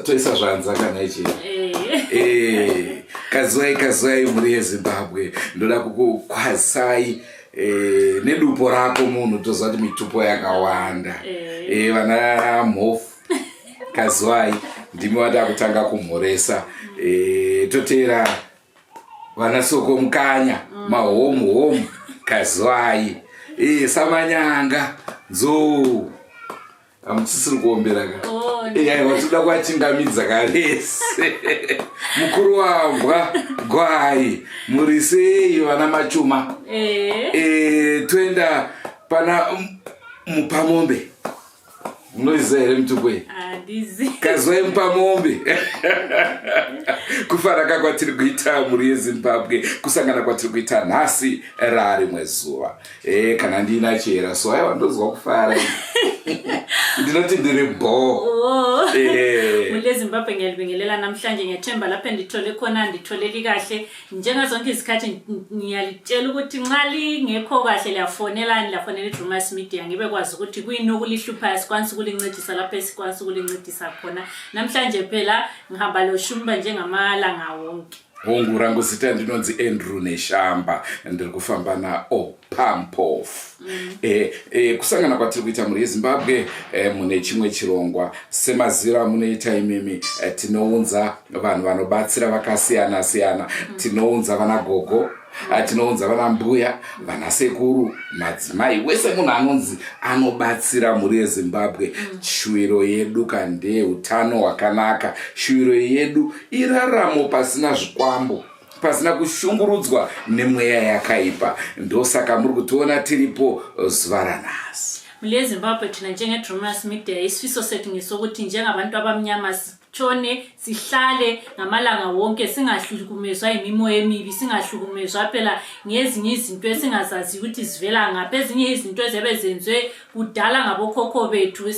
toisa zvanza kana ichi kazwai muri yeZimbabwe ndoda kukukwazisai nedupo rako munhu toziva kuti mitupo yakawanda vana mhofu kazwai ndimi wada kutanga kumhoresa totera vana soko mukanya mahomu kazwai samanyanga nzou amutsisiri kuombera ka watoda kuachingamidza karese mukuru wambwa gwai muri sei vana machuma toenda pana mupamombe munoziva here mutupwe kazwai mupamombe kufaraka kwatiri kuita muri yeZimbabwe kusangana kwatiri kuita nhasi rarimwe zuva kana ndina chera so aiwa ndozwa kufara ndinoti ndiri bho muri yeZimbabwe ngiyalibingelela namhlanje ngiyathemba lapha ndithole khona nditholeli kahle njengazonke izikhathi ngiyalitshela ukuthi nxa lingekho kahle liyafonela iDrewmas Media ngibe kwazi ukuthi kuyini okulihluphayo sikwanisa ukulincedisa lapha esikwanisa ukulincedisa khona namhlanje phela ngihamba loshumba njengamalanga wonke rangu zita ndinonzi Andrew Neshamba ndiri kufamba na Pampof kusangana kwatiri kuita muri yeZimbabwe mune chimwe chirongwa semazira munoita imimi tinounza vanhu vanobatsira vakasiyana siyana tinounza vana Gogo tinounza vana mbuya vana sekuru madzimai wese munhu anonzi anobatsira muri yeZimbabwe shwiro yedu kande utano hwakanaka shwiro yedu iraramo pasina zvikwambo pasina kushungurudzwa nemweya yakaipa ndosaka muri kutoona tiripo zuva ranhasi muri yeZimbabwe tina njengeDrewmas Media isifiso sethu ngesokuthi njengabantu abamnyama tshone sihlale ngamalanga wonke singahlukumezwa imimoya emibi singahlukumezwa phela ngezinye izinto esingazazi ukuthi zivela ngaphi ezinye izinto ezebezenzwe kudala ngabokhokho bethu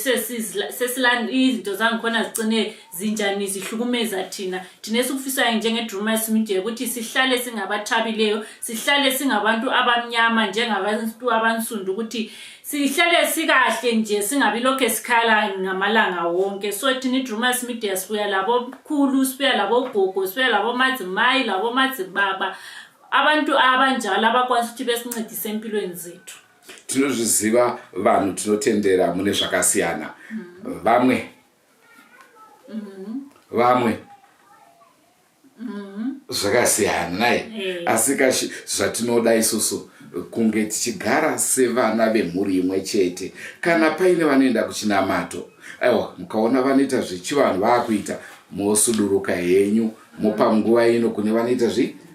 sesilanda izinto zangikhona zicine zinjani zihlukumeza thina esikufisayo njengeDrewmas Media ukuthi sihlale singabathabileyo sihlale singabantu abamnyama njengabantu abansundu ukuthi sihlale sikahle nje singabi lokho esikhala ngamalanga wonke so thina iDrewmas Media sibuya labo khulu sibuya labo Gogo sibuya labo madzimai labo madzibaba abantu abanjalo abakwazi ukuthi besincedise empilweni zethu tinozviziva vanhu tinotendera mune zvakasiyana vamwe zvakasiyana nai asi zvatinoda isusu kunge tichigara sevana vemhuri imwe chete kana paine vanoenda kuchinamato aiwa mukaona vanoita zvechivanhu vakuita mosuduruka henyu mopa nguva ino kune vanoita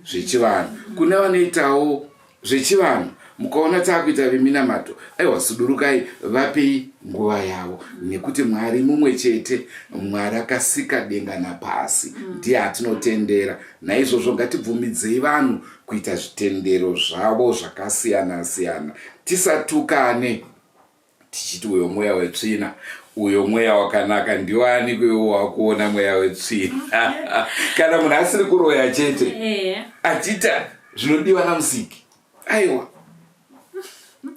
zvechivanhu kune vanoitawo zvechivanhu mukaona takuita veminamato aiwa sudurukai vapei nguva yavo nekuti Mwari mumwe chete Mwari akasika denga napasi ndiye atinotendera naizvozvo ngatibvumidzei vanhu kuita zvitendero zvavo zvakasiyana siyana tisatukane tichiti uyo mweya wetsvina uyo mweya wakanaka ndiwani kuiwo wakuona mweya wetsvina kana munhu asiri kuroya chete achita zvinodiwa namusiki aiwa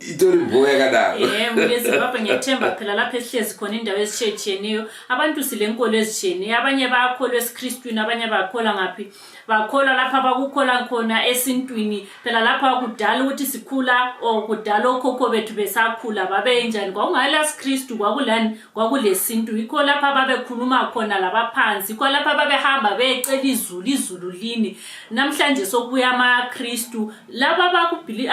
itori bho yakadaro muri yeZimbabwe ngiyathemba phela lapha esihlezi khona indawo ezitshiyeneyo abantu silenkolo ezitshiyeneyo abanye bayakholwa esiKristwini abanye bakholwa ngaphi bakholwa lapha bakukholwa khona esintwini phela lapha kudala ukuthi sikhula kudala okhokho bethu besakhula babenjani kwakungala isiKristu kwakulani kwakulesintu yikho lapha babekhuluma khona labaphansi yikho lapha babehamba becela izulu lini namhlanje sokubuya amaKristu laba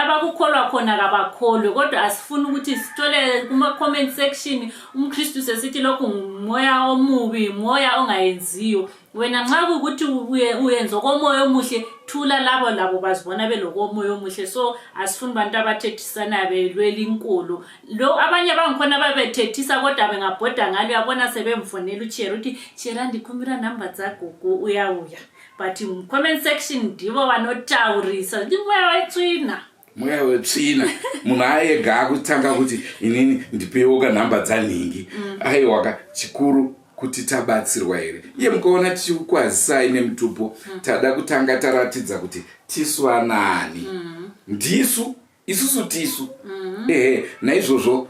abakukholwa khona kabakholwa kodwa asifuna ukuthi sithole kuma comment section umKristu sesithi lokhu ngumoya omubi moya ongayenziyo wena nxa ukuthi uyenza komoya omuhle thula labo bazibona belokomoya omuhle so asifuni bantu abathethisana belwela inkolo lo abanye bangikhona babethethisa kodwa bengabhoda ngalo uyabona sebemfonela uChera uthi Chera ndikhumira number zakho uyawuya but comment section ndibo banotawurisa ndimoya wetswina mweya wetsvina munhu ayega akutanga kuti inini ndipewo kanhamba dzaningi aiwa chikuru kuti tabatsirwa here iye mukaona tichikwazisai nemutupo tada kutanga taratidza kuti tisu anani isusu tisu naizvozvo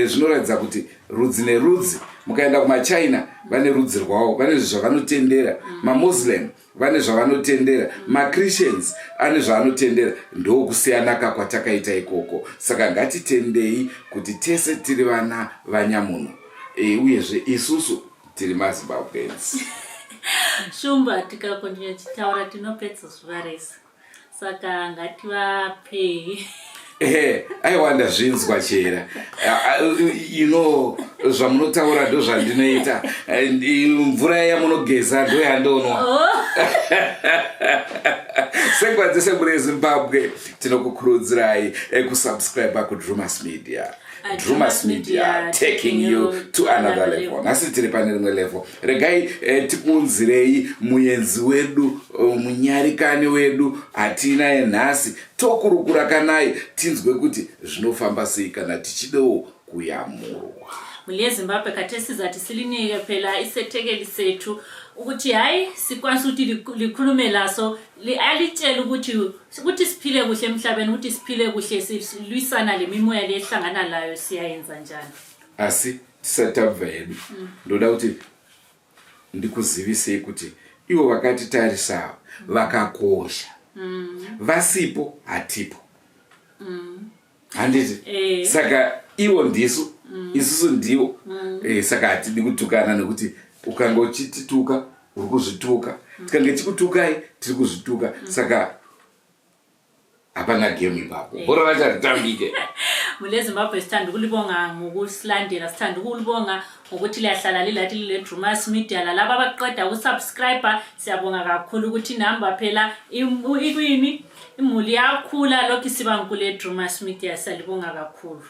zvinoratidza kuti rudzi nerudzi mukaenda kumaChina vane rudzi rwavo, vane zvavanotendera. MaMuslim vane zvavanotendera, maChristians ane zvavanotendera. Ndokusiyana kwatakaita ikoko. Saka ngatitendei kuti tese tiri vana vanyamuno, uyezve isusu tiri maZimbabweans. Shumba tikakontinua tichitaura tinopedza zuva rese, saka ngativapei. Aiwa ndazvinzwa chera. Zvamunotaura ndo zvandinoita. Mvura yamunogeza ndo yandonwa. Senguva dzese muri Zimbabwe tinokukurudzirai kusubscribe kuDrewmas Media. Drewmas Media taking you to another level. Nasi tiri pane rimwe level. Regai tikunzirei muyenzi wedu, munyarikani wedu, hatina enhasi, tokurukura kanai tinzwe kuti zvinofamba sei kana tichidewo kuyamurwa. Muli Zimbabwe katesiza tisilinike phela isetekeli sethu ukuthi hayi sikwanisa ukuthi likhulume laso alitshela ukuthi siphile kuhle emhlabeni, ukuthi siphile kuhle silwisana lemimoya lehlangana layo siyayenza njani. Asi tisathabva yedu ndoda kuti ndikuzivise kuti ivo vakatitarisa vakakosha. Vasipo hatipo. Handiti? Saka ivo ndisu, isusu ndivo. Saka hatidi kutukana nekuti ukanga uchitituka uri kuzvituka, tikange chikutukai tiri kuzvituka. Saka hapana game ipapo, bora racho ritambike. Muli Zimbabwe sithanda ukulibonga ngokusilandela, sithanda ukulibonga ngokuthi liyahlala lilathi leDrewmas Media. Lalabo abaqeda ukusubscribe siyabonga kakhulu ukuthi namba phela ikwini imuli yakhula lokho siba nkulu leDrewmas Media, siyalibonga kakhulu.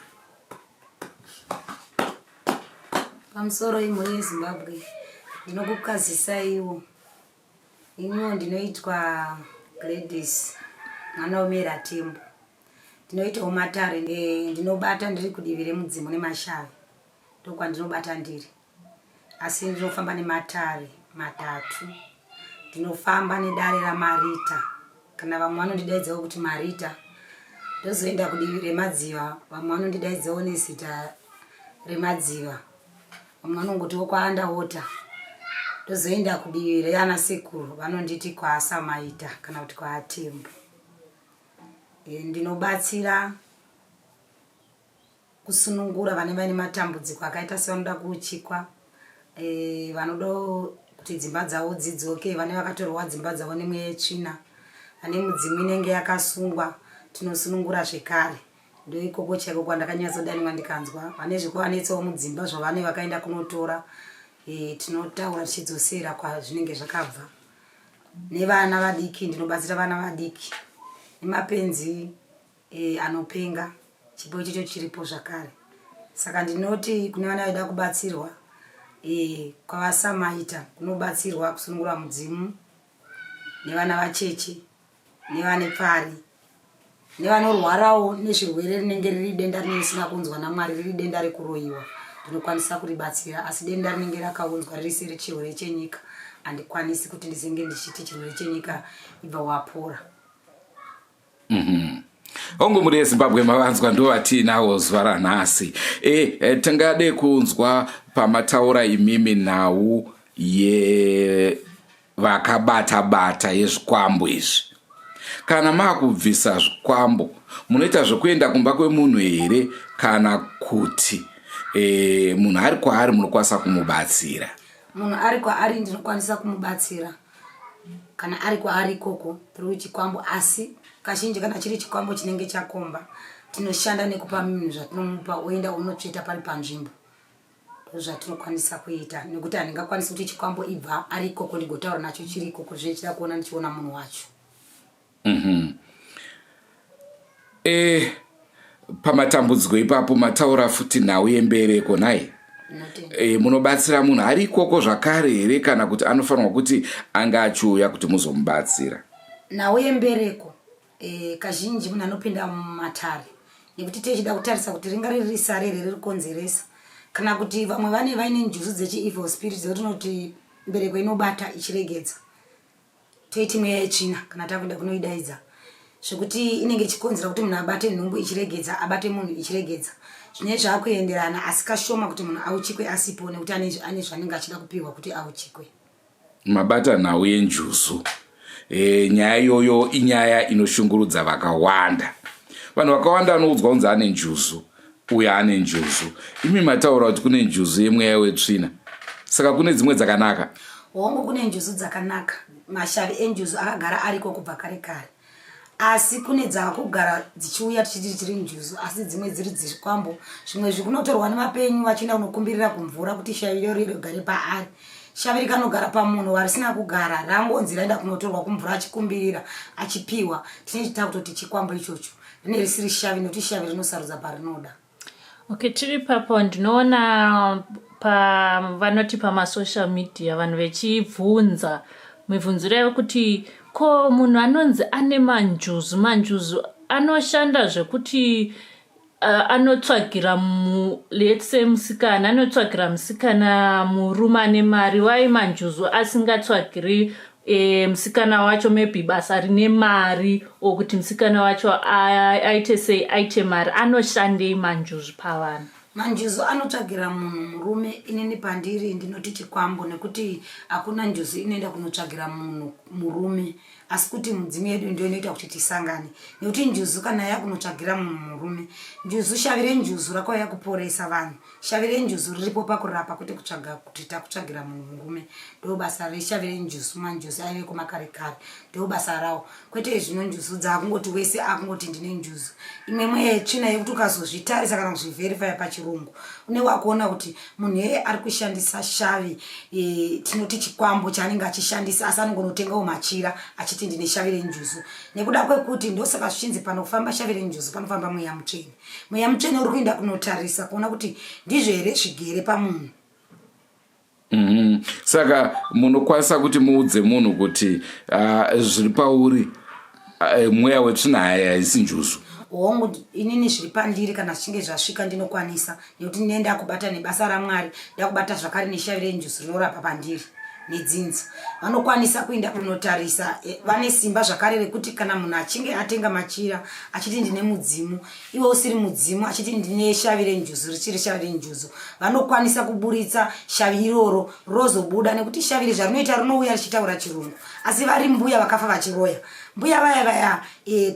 Pamusoro imuli Zimbabwe ndinokukazisa iwo inyo ndinoitwa Gladys mwana womera Tembo. Ndinoita umatare ndinobata ndiri kudivi remudzimu nemashavi ndokwa ndinobata ndiri, asi ndinofamba nematare matatu. Ndinofamba nedare raMarita, kana vamwe vanondidaidzawo kuti Marita. Ndozoenda kudivi remadziva, vamwe vanondidaidzawo nezita remadziva, vamwe vanongotiwo kwaandawota. Ndozoenda kudivi reana sekuru, vanonditi kwaSamaita kana kuti kwaTembo. Ndinobatsira kusunungura vane vaine matambudziko akaita sevanoda kuchikwa, vanoda kuti dzimba dzavo dzidzoke, vane vakatorwa dzimba dzavo nemweya yetsvina, vane midzimu inenge yakasungwa, tinosunungura zvekare. Ndo ikoko chaiko kwandakanyatsodanimwa ndikanzwa vane zvikwanetsawo mudzimba zvavane vakaenda kunotora. Tinotaura tichidzosera kwazvinenge zvakabva. Nevana vadiki ndinobatsira vana vadiki nemapenzi anopenga, chipo ichocho chiripo zvakare. Saka ndinoti kune vana vaida kubatsirwa kwavaSamaita kunobatsirwa kusunungura mudzimu, nevana vacheche, nevane pfari, nevanorwarawo nezvirwere rinenge riri denda rinisina kunzwa naMwari, riri denda rekuroyiwa, ndinokwanisa kuribatsira. Asi denda rinenge rakaunzwa risiri chirwere chenyika, handikwanisi kuti ndizenge ndichiti chirwere chenyika ibva wapora. Ongo muri Zimbabwe mavanzwa ndo vatinawo zuva ranhasi. Tingade kunzwa pamataura imimi nhau vakabata yezvikwambo izvi. Kana makubvisa zvikwambo munoita zvekuenda kumba kwemunhu here kana kuti munhu ari kwaari munokwanisa kumubatsira? Munhu ari kwaari ndinokwanisa kumubatsira, kana ari kwaari ikoko tiri chikwambo. Asi kazhinji kana chiri chikwambo chinenge chakomba, tinoshanda nekupa munhu zvatinomupa oenda unotsveta pari panzvimbo. Ndozvatinokwanisa kuita, nekuti handingakwanisi kuti chikwambo ibva ari ikoko ndigotaura nacho chiri ikoko, zvichida kuona ndichiona munhu wacho. Pamatambudziko ipapo mataura futi nhau yembereko nai. Munobatsira munhu ari ikoko zvakare here kana kuti anofanirwa kuti anga achiuya kuti muzomubatsira? Nhau yembereko kazhinji munhu anopinda mumatare, nekuti tichida kutarisa kuti ringari risare here riri konzeresa, kana kuti vamwe vaine njuzu dzechi-evil spirit dzotinoti mbereko inobata ichiregedza, toiti mweya yetsvina kana takuenda kunoidaidza, zvekuti inenge ichikonzera kuti munhu abate nhumbu ichiregedza, abate munhu ichiregedza. zvine zvakuenderana asi kashoma kuti munhu auchikwe asipo nekuti ane zvanenge achida kupiwa kuti auchikwe. Mabata nhau yenjuzu. Nyaya iyoyo inyaya inoshungurudza vakawanda. Vanhu vakawanda vanoudzwa kunzi ane njuzu, uye ane njuzu. Imi mataura kuti kune njuzu yemweya wetsvina. Saka kune dzimwe dzakanaka. Hongu kune njuzu dzakanaka. Mashavi enjuzu akagara ariko kubva kare kare. Asi kune dzakugara dzichiuya tichiti tiri njuzu asi dzimwe dziri zvikwambo. Zvimwe zvikunotorwa nemapenyu vachienda kunokumbirira kumvura kuti shavi riri rigare paari. Shavi rikanogara pamunhu warisina kugara rangonzi raenda kunotorwa kumvura achikumbirira achipiwa. Tinochita kutoti chikwambo ichocho rine risiri shavi nokuti shavi rinosarudza parinoda. Okay, tiri papo ndinoona vanoti pamasocial media vanhu vechibvunza mibvunziro yekuti ko munhu anonzi ane manjuzu anoshanda zvekuti anotsvagira let's say musikana anotsvagira musikana murume ane mari, wai manjuzu asingatsvagiri musikana wacho maybe basa rine mari okuti musikana wacho aite sei aite mari, anoshandei manjuzu pavanhu? Manjuzu anotsvagira munhu murume. Inini pandiri ndinoti chikwambo nekuti hakuna njuzu inoenda kunotsvagira munhu murume asi kuti mudzimu yedu ndio inoita kuti tisangane. Nekuti njuzu kana yakunotsvagira munhu murume, njuzu shavi renjuzu rakauya kuporesa vanhu. Shavi renjuzu riripo pakurapa kuti kutsvaga kuti takutsvagira munhu murume. Ndo basa reshavi renjuzu. Manjuzu aive kumakare kare ndo basa rawo. Kwete zvino njuzu dzakungoti wese akungoti ndine njuzu. Imwe yetsvina yekuti ukazozvitarisa kana kuzviverify pachirungu une wakuona kuti munhu yeye ari kushandisa shavi tinoti chikwambo chaanenge achishandisa asi anongonotengawo machira achiti ndine shavi renjuzu. Nekuda kwekuti ndosaka zvichinzi panofamba shavi renjuzu panofamba mweya mutsvene. Mweya mutsvene uri kuenda kunotarisa kuona kuti ndizvo here zvigere pamunhu. Saka munokwanisa kuti muudze munhu kuti zviri pauri mweya wetsvina haisi njuzu. Hongu inini zviri pandiri kana zvichinge zvasvika ndinokwanisa nekuti ndinoenda kubata nebasa raMwari, ndakubata zvakare neshavi renjuzu rinorapa pandiri nedzinza. Vanokwanisa kuenda kunotarisa, vane simba zvakare rekuti kana munhu achinge atenga machira achiti ndine mudzimu, iwe usiri mudzimu achiti ndine shavi renjuzu richiri shavi renjuzu, vanokwanisa kuburitsa shavi iroro rozobuda nekuti shavi iri zvarinoita rinouya richitaura chirungu. Asi vari mbuya vakafa vachiroya. Mbuya vaya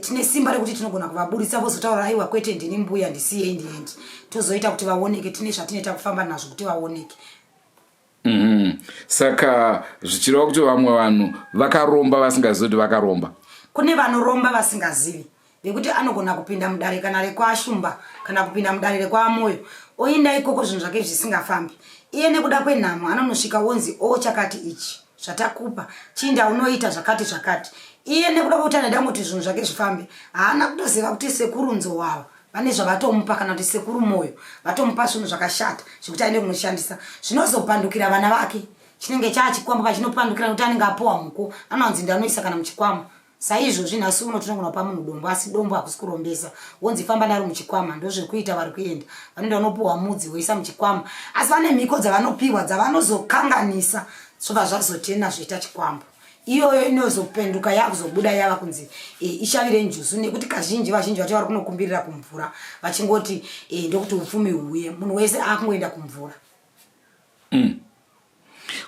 tine simba rekuti tinogona kuvaburitsa vozotaura aiwa kwete ndini mbuya ndisiye ndiende. Tozoita kuti vaoneke, tine zvatinoita kufamba nazvo kuti vaoneke. Saka zvichireva kuti vamwe vanhu vakaromba vasingazivi kuti vakaromba. Kune vanoromba vasingazivi vekuti anogona kupinda mudare kana rekwashumba kana kupinda mudare rekwamoyo oenda ikoko zvinhu zvake zvisingafambi. Iye nekuda kwenhamo anonosvika wonzi chakati ichi zvatakupa chinda unoita zvakati. Iye nekuda kwekuti anoda kuti zvinhu zvake zvifambe haana kutoziva kuti sekuru nzowavo vane zvavatomupa kana kuti sekuru moyo vatomupa zvinhu zvakashata zvekuti aende kunoshandisa zvinozopandukira vana vake. Chinenge chachikwambo pachinopandukira kuti anenge apowa muko anonzi ndanoisa kana muchikwama. Saizvozvi nhasi uno tinogona kupa munhu dombo asi dombo hakusi kurombesa, wonzi famba naro muchikwama. Ndozvekuita vari kuenda vanoenda vanopuwa mudzi woisa muchikwama asi vane mhiko dzavanopiwa dzavanozokanganisa zvobva zvazotena zvoita chikwambo. Iyoyo inozopenduka yakuzobuda yava kunzi ishavi renjuzu nekuti vazhinji vacho vari kunokumbirira kumvura vachingoti ndokuti upfumi huye, munhu wese akungoenda kumvura.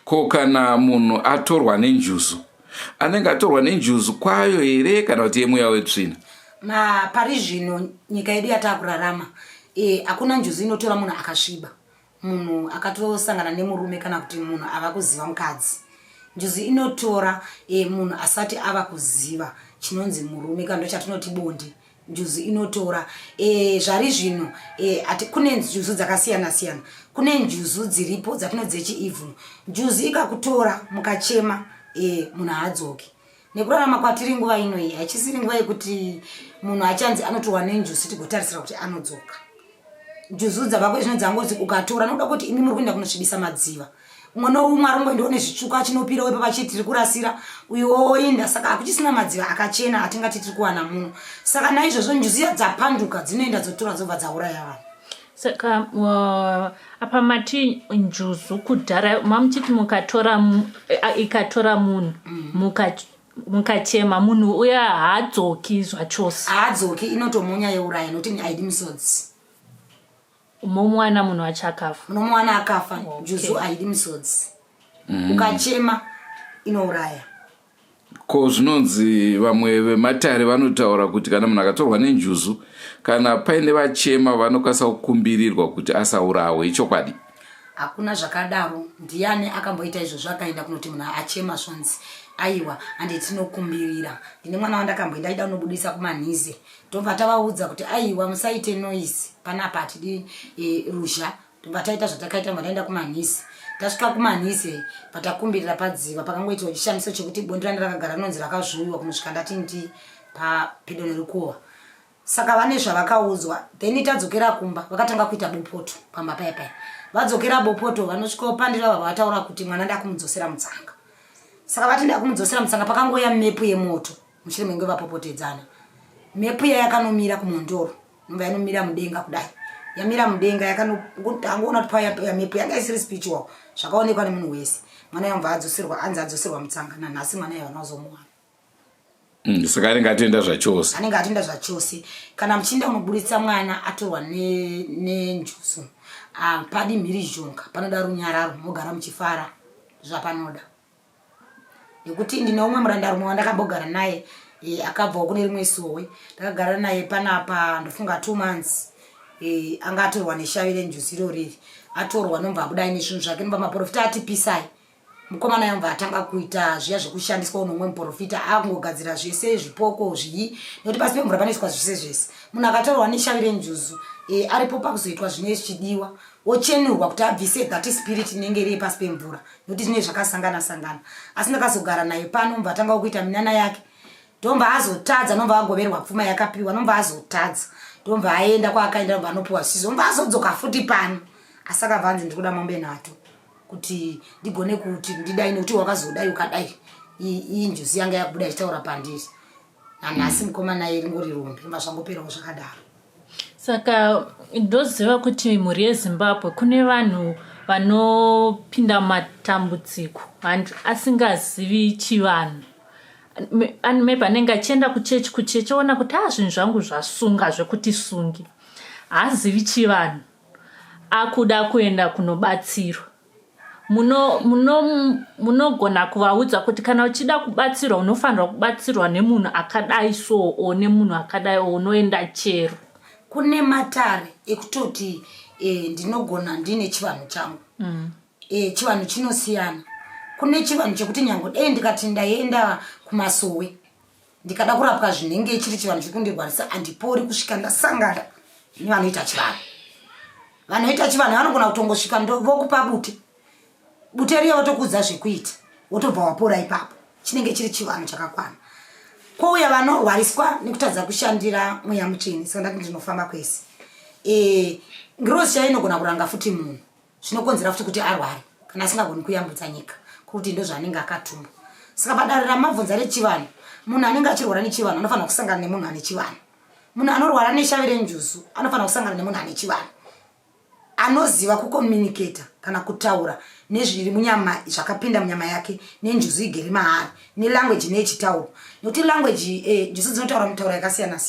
Ko kana munhu atorwa nenjuzu, anenge atorwa nenjuzu kwayo here kana kuti yemweya wetsvina? Pari zvino nyika yedu yatakurarama hakuna njuzu inotora munhu akasviba, munhu akatosangana nemurume kana kuti munhu ava kuziva mukadzi. Njuzu inotora munhu asati ava kuziva chinonzi murume kana chatinoti bonde. Njuzu inotora zvari zvino kune njuzu dzakasiyana siyana. Kune njuzu dziripo dzatinodzi dzechievhu. Njuzu ikakutora mukachema munhu haadzoki. Nekurarama kwatiri nguva ino iyi hachisiri nguva yekuti munhu achanzi anotorwa nenjuzu tigotarisira kuti anodzoka. Njuzu dzavako zvino dzangoti ukatora nokuda kuti imi muri kuenda kunosvibisa madziva. Umwe noumwe arongoendawo nezvitsvuku achinopira wepa pachiti tiri kurasira uyu woinda. Saka hakuchisina madziva akachena atingati tiri kuwana munhu. Saka naizvozvo njuzu dzapanduka dzinoenda dzotora dzobva dzauraya vanhu. Saka apa mati njuzu kudhara mamuchiti ikatora munhu mukachema munhu uya haadzoki zvachose. Haadzoki, inotomunya yeuraya nokuti haidi misodzi. Mumwana munhu achakafa. Munomwana akafa, njuzu haidi misodzi. Ukachema inouraya. Ko zvinonzi vamwe vematare vanotaura kuti kana munhu akatorwa nenjuzu kana paine vachema vanokwanisa kukumbirirwa kuti asaurawe. Ichokwadi? Hakuna zvakadaro. Ndiani akamboita izvozvo akaenda kunoti munhu achema zvonzi aiwa handiti tinokumbirira. Ndine mwana wandakamboenda aida unobudisa kumanhize. Tobva tavaudza kuti aiwa musaite noise panapa hatidi ruzha. Tobva taita zvatakaita mataenda kumanhize. Tasvika kumanhize patakumbirira padziva pakangoitwa chishamiso chekuti bondi ranga rakagara rinonzi rakazvuyiwa kunosvika ndati ndi papedo nerukova. Saka vane zvavakaudzwa. Then tadzokera kumba vakatanga kuita bopoto pamba paya. Vadzokera bopoto vanosvika pandira baba vataura kuti mwana ndakumudzosera mutsanga. Saka vatenda kumudzosera mutsanga pakangoya mepu yemoto mushure menge vapopotedzana. Mepu yakanomira kumondoro. Nomba yanomira mudenga kudai. Yamira mudenga yakanoona kuti paya mepu yanga isiri spiritual. Zvakaonekwa nemunhu wese. Mwana yamva adzoserwa anza adzoserwa mutsanga nanhasi mwana yavanozomuwana. Saka anenge atenda zvachose. Anenge atenda zvachose. Kana muchinda unobuditsa mwana atorwa nenjuzu. Padi mhirizhonga panoda runyararo mogara muchifara zvapanoda. Nekuti ndine umwe murandarume wandakambogara naye akabva kune rimwe sowe. Ndakagara naye panapa ndofunga 2 months. Anga atorwa neshavi renjuzu irori. Atorwa nomva abuda nezvinhu zvake nomba maprofita ati pisai. Mukomana yamva atanga kuita zviya zvekushandiswa unomwe muprofita akungogadzira zvese zvipoko zvii nekuti pasi pemvura panoiswa zvese. Munhu akatorwa neshavi renjuzu aripo pakuzoitwa zvine zvichidiwa ochenurwa kuti abvise that spirit inenge iri pasi pemvura nekuti zvine zvakasangana. Asi ndakazogara naye pano mva atanga kuita minana yake. Ndomba azotadza nomba agoverwa pfuma yakapiwa nomba azotadza. Ndomba aenda kwaakaenda nomba anopiwa sizo nomba azodzoka futi pano. Asaka vanzi ndikuda mombe nato kuti ndigone kuti ndidai nekuti wakazodai ukadai iyi njuzu yanga yabuda ichitaura pandiri. Nanhasi mukomana naye ringori rombe zvangoperawo zvakadaro. Saka ndoziva kuti mhuri yeZimbabwe kune vanhu vanopinda matambudziko vanhu asingazivi chivanhu. Maybe anenge achienda kuchechi ona kuti zvinhu zvangu zvasunga zvekuti sungi. Haazivi chivanhu. Akuda kuenda kunobatsirwa. Munogona kuvaudza kuti kana uchida kubatsirwa unofanirwa kubatsirwa nemunhu akadai so nemunhu akadai unoenda chero. Kune matare ekutoti ndinogona ndine chivanhu changu. Chivanhu chinosiyana. Kune chivanhu chekuti nyango dai ndikati ndaenda kumasowe ndikada kurapwa zvinenge chiri chivanhu chikundirwarisa handipori kusvika ndasangana nevanoita chivanhu. Vanoita chivanhu vanogona kutongosvika vokupa bute riya votokudza zvekuita wotobva wapora ipapo. Chinenge chiri chivanhu chakakwana. Kwouya vanorwariswa nekutadza kushandira mweya mucheni. Saka ndati ndinofamba kwese. Ngirozi chayo inogona kuranga futi munhu. Zvinokonzera futi kuti arware kana asingagoni kuyambutsa nyika kuti ndo zvanenge akatumba. Saka padare ramabvunza rechivanhu munhu anenge achirwara nechivanhu anofanira kusangana nemunhu ane chivanhu. Munhu anorwara neshavi renjuzu anofanira kusangana nemunhu ane chivanhu. Anoziva kucommunicate kana kutaura nezviri munyama zvakapinda munyama yake nenjuzu igere mahari nelanguage nechitauro. Nekuti language njuzu dzinotaura mitauro yakasiyana.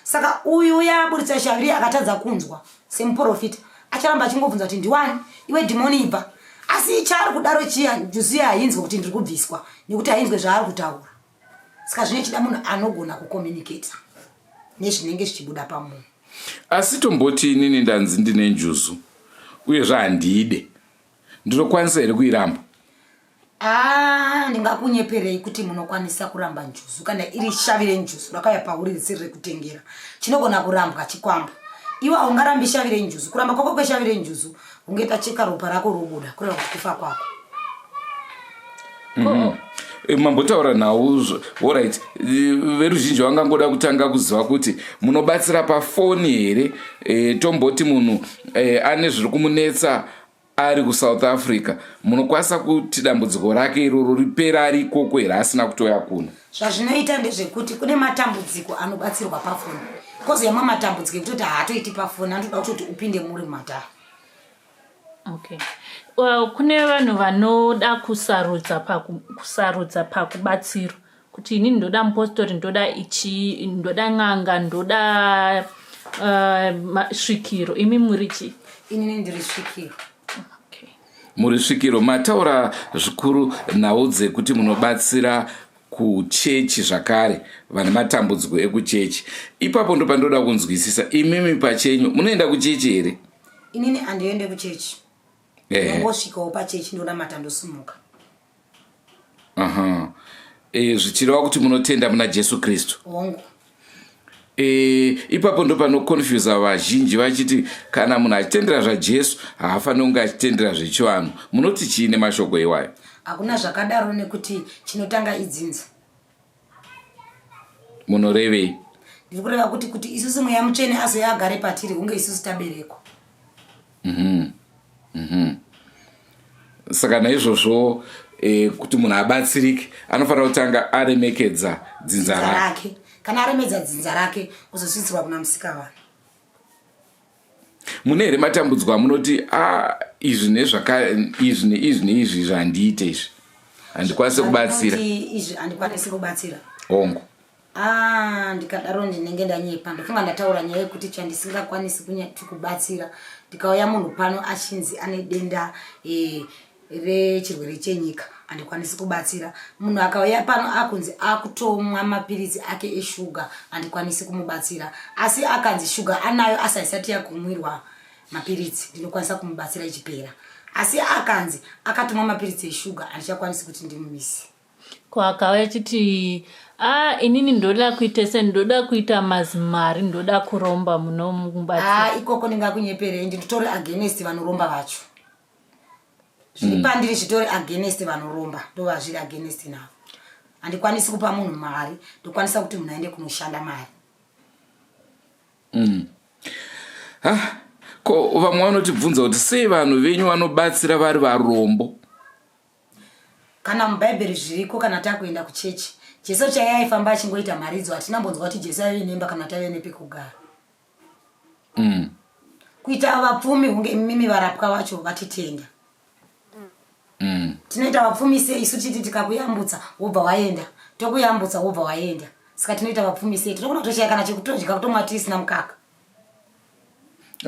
Saka uyu yaburitsa shaviri akatadza kunzwa semuprofita acharamba achingobvunza kuti ndiwani iwe dhimoni ibva. Asi ichari kudaro chiya njuzu hainzwe kuti ndiri kubviswa nekuti hainzwe zvaari kutaura. Saka zvine chida munhu anogona kucommunicate nezvinenge zvichibuda pamunhu. Asi tomboti inini ndanzi ndine njuzu uye zvahandide ndinokwanisa here kuiramba? Ndingakunyeperei kuti munokwanisa kuramba njuzu kana iri shavi renjuzu rakauya pauri risiri rekutengera. Chinogona kurambwa chikwambo. Iwe haungarambi shavi renjuzu. Kuramba kwako kweshavi renjuzu ungeita cheka ropa rako robuda kureva kuti kufa kwako. Mambotaura nawo alright. Veruzhinji vangangoda kutanga kuziva kuti munobatsira pafoni here. Tomboti munhu ane zviri kumunetsa ari kuSouth Africa. Munokwanisa kuti dambudziko rake iroro ripera ari ikoko here asina kutoya kuno. Zvazvinoita ndezvekuti kune matambudziko anobatsirwa pafoni. Kozi yamwe matambudziko ekuti haatoiti pafoni anoda kuti upinde muri mumatare. Okay. Kune vanhu vanoda kusarudza pakubatsirwa kuti ini ndoda mupostori ndoda ichi ndoda n'anga ndoda svikiro imi muri chi? inini ndiri Svikiro. Muri Svikiro, mataura zvikuru naudze kuti munobatsira kuchechi zvakare vane matambudziko ekuchechi. Ipapo ndo pandoda kunzwisisa, imimi pachenyu munoenda kuchechi here? Inini handiende kuchechi. Ndongosvikawo pachechi ndonamata ndosimuka. Aha. Zvichireva kuti munotenda muna Jesu Kristu. Hongu. Ipapo ndo panoconfuse vazhinji vachiti kana munhu achitendera zvaJesu haafaniri kunge achitendera zvechivanhu. Munoti chiine mashoko iwayo? Hakuna zvakadaro nekuti chinotanga idzinza. Munorevei? Ndiri kureva kuti isusu mweya mutsvene azoya agare patiri hunge isusu taberekwa. Saka naizvozvo kuti munhu abatsirike anofanira kutanga aremekedza dzinza rake. Kana aremedza dzinza rake uzosvitsirwa kuna Musikavanhu. Mune here matambudziko amunoti izvi zvandiite izvi handikwanisi kubatsira? Izvi handikwanisi kubatsira. Hongu. Ndikadaro ndinenge ndanyepa. Ndofunga ndataura nyaya yekuti chandisingakwanisi kubatsira. Ndikauya munhu pano achinzi ane denda rechirwere chenyika, handikwanisi kubatsira. Munhu akauya pano akunzi akutomwa mapiritsi ake eshuga, handikwanisi kumubatsira. Asi akanzi shuga anayo asaisati yakumwirwa mapiritsi, ndinokwanisa kumubatsira ichipera. Asi akanzi akatomwa mapiritsi eshuga, handichakwanisi kuti ndimumise. Akauya chiti inini ndoda kuita ndoda kuita mazimari, ndoda kuromba, munomubatsira? Ikoko ndingakunyeperei, nditori against vanoromba vacho. Zvipandiri zvitori against vanoromba, ndova zviri against navo. Handikwanisi kupa munhu mari, ndokwanisa kuti munhu aende kunoshanda mari. Ko vamwe vanotibvunza kuti sei vanhu venyu vanobatsira vari varombo? Kana mubhaibheri zviriko, kana takuenda kuchechi, Jesu chaiye aifamba achingoita maridzo, hatinambonzwa kuti Jesu aive nemba kana taive nepekugara. Kuita vapfumi hunge mimi varapwa vacho vatitenda. Tinoita vapfumi sei isu titi tikakuyambutsa wobva waenda, tokuyambutsa wobva waenda. Saka tinoita vapfumi sei? Tinokona kutoshaya kana chekutodya kutomwa tisina mukaka.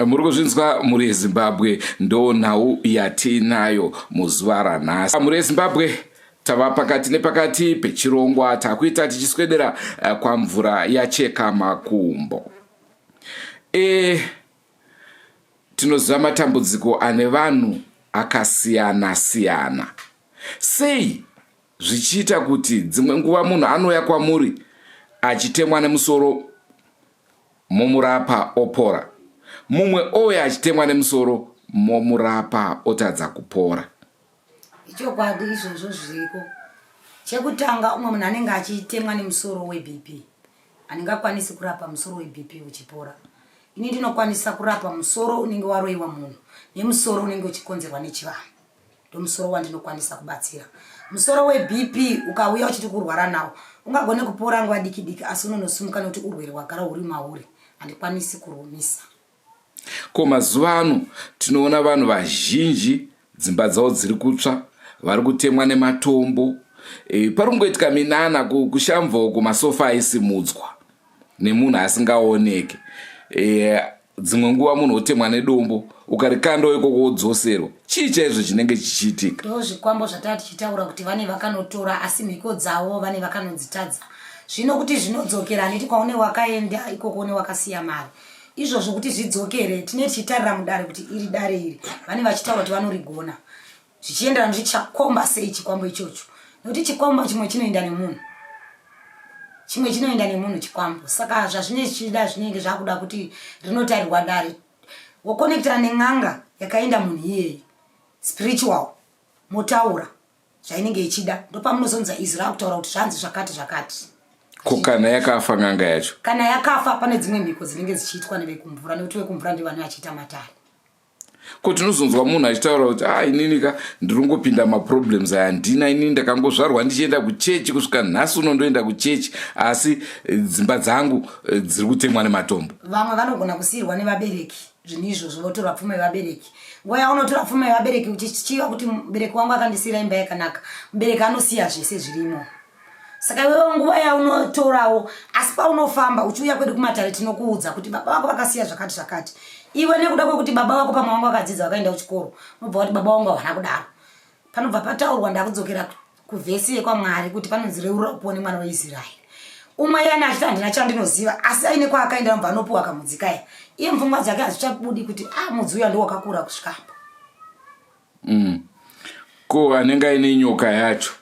Muri kuzvinzwa muri Zimbabwe, ndo nhau yatinayo muzuva ranhasi. Muri Zimbabwe tava pakati nepakati pechirongwa takuita tichiswedera kwamvura yacheka makumbo. Tinoziva matambudziko ane vanhu akasiyana siyana. Sei zvichiita kuti dzimwe nguva munhu anouya kwamuri achitemwa nemusoro momurapa opora, mumwe ouya achitemwa nemusoro momurapa otadza kupora? Ichokwadi izvozvo zviriko. Chekutanga umwe munhu anenge achitemwa nemusoro weBP handingakwanisi kurapa musoro weBP uchipora. Ini ndinokwanisa kurapa musoro unenge waroiwa munhu nemusoro unenge uchikonzerwa nechivanhu. Ndo musoro wandinokwanisa kubatsira. Musoro weBP ukauya uchiti kurwara nawo ungagone kupora nguva diki diki, asi unonosumuka nokuti urwere hwagara huri mauri, handikwanisi kurumisa. Ko mazuva ano tinoona vanhu vazhinji dzimba dzavo dziri kutsva, vari kutemwa nematombo. Paringoitika minana kushamva kumasofa aisimudzwa nemunhu asingaoneke. Dzimwe nguva munhu otemwa nedombo, ukarikanda ikoko wodzoserwa. Chii chaizvo chinenge chichiitika? Ndo zvikwambo zvatati chitaura kuti vane vakanotora asi mhiko dzavo vane vakanodzitadza. Zvino kuti zvinodzokera handiti kwaune wakaenda ikoko une wakasiya mari. Izvozvo kuti zvidzokere tine tichitarira mudare kuti iri dare iri vane vachitaura kuti vanorigona. Zvichienderana zvichakomba sei chikwambo ichocho. Nokuti chikwambo chimwe chinoenda nemunhu, chimwe chinoenda nemunhu chikwambo. Saka zvazvinenge zvichida zvinenge zvakuda kuti rinotarirwa dare wokonekitana nen'anga yakaenda munhu iyeye spiritual, motaura zvainenge ichida. Ndopamunozonza izwi rakutaura kuti zvanzi zvakati zvakati. Ko kana yakafa n'anga yacho? Kana yakafa pane dzimwe mhiko dzinenge dzichiitwa nevekumvura, nekuti vekumvura ndivo vanenge vachiita matare. Ko tinozonzwa munhu achitaura kuti ininika ndiringopinda maproblems aya handina, inini ndakangozvarwa ndichienda kuchechi kusvika nhasi uno ndoenda kuchechi, asi dzimba dzangu dziri kutemwa nematombo. Vamwe vanogona kusiyirwa nevabereki, zvinhu izvozvo votora pfuma yevabereki. Nguva yaunotora pfuma yevabereki uchichiva kuti mubereki wangu akandisiyira imba yakanaka, mubereki anosiya zvese zvirimo. Saka iwewe nguva yaunotorawo, asi paunofamba uchiuya kwedu kumatare tinokuudza kuti baba vako vakasiya zvakati zvakati. iwe nekuda kwekuti baba wako pamwe wangu akadzidza wakaenda kuchikoro unobva kuti baba wangu havana kudaro panobva pataurwa ndakudzokera kuvhesi yekwamwari kuti panonzi reura upone mwana weIsraeri umwe yana achiti handina chandinoziva asi aine kwaakaenda mubva anopuwa kamudzikaya iye mvungwa dzake hazvichabudi kuti mudzi uya ndiwo wakakura kusvikapo. Ko anenge aine nyoka yacho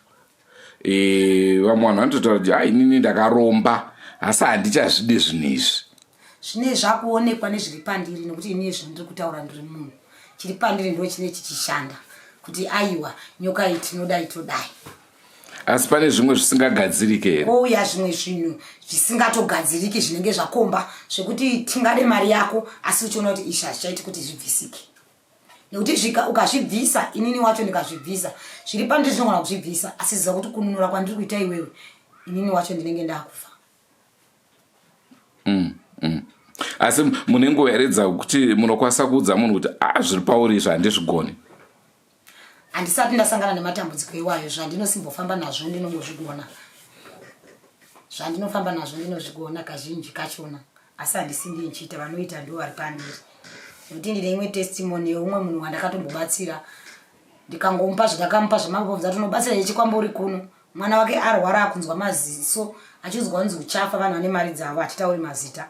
vamwe vanhu vanototaura kuti inini ndakaromba asi handichazvidi zvinezvi. Zvine zvakuonekwa nezviri pandiri nekuti ini zvandiri kutaura ndiri munhu chiri pandiri ndo chine chichishanda kuti aiwa nyoka iyi tinodai todai. Asi pane zvimwe zvisingagadzirike here? Ouya zvimwe zvinhu zvisingatogadziriki zvinenge zvakomba zvekuti tingade mari yako asi uchiona kuti izvi hazvichaiti kuti zvibvisike nekuti ukazvibvisa inini wacho ndikazvibvisa zviri pandiri zvinogona kuzvibvisa asi ziva kuti kununura kwandiri kuita iwewe inini wacho ndinenge ndakufa. Asi munenge uyaredza kuti munokwanisa kuudza munhu kuti zviri pauri izvi handizvigoni? Handisati ndasangana nematambudziko iwayo zvandinosimbofamba nazvo ndinongozvigona zvandinofamba nazvo ndinozvigona kazhinji kachona asi handisi ndinchiita vanoita ndivo vari pandiri nekuti ndine imwe testimony yeumwe munhu wandakatombobatsira ndikangomupa zvandakamupa zvamambobvunza kuti unobatsira yechikwambo uri kuno mwana wake arwara akunzwa maziso achizwa kunzi uchafa vanhu vane mari dzavo achitauri mazita